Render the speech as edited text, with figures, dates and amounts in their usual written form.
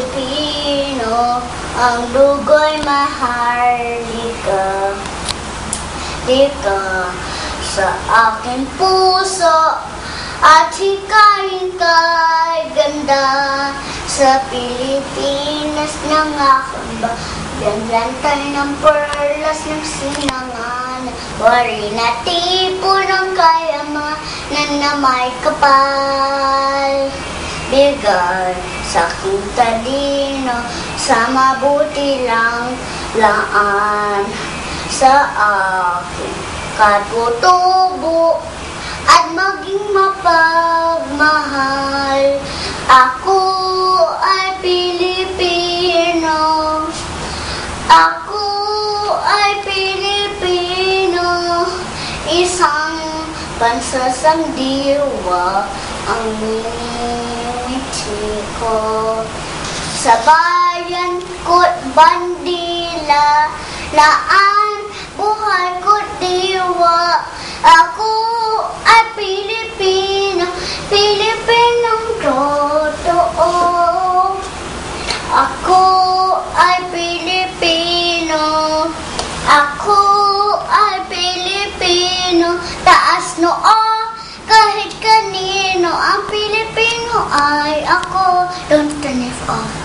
Pilipino, ang dugo'y maharlika. Di ka sa aking puso at hikayin kay ganda. Sa Pilipinas ng aking lantay ng perlas ng sinangan. Wari na tipo ng kayamanan na may kapal. Bigay sa aking talino, sa mabuti lang laan. Sa aking katutubo at maging mapagmahal. Ako ay Pilipino. Ako ay Pilipino. Isang pansasangdiwa ang miniti ko. Sa bayan ko't bandila, laan buhay ko't diwa. Ako ay Pilipino, Pilipinong totoo. Ako ay Pilipino, ako ay Pilipino. Taas noo kahit kanino, ang Pilipino ay ako. Don't turn it off.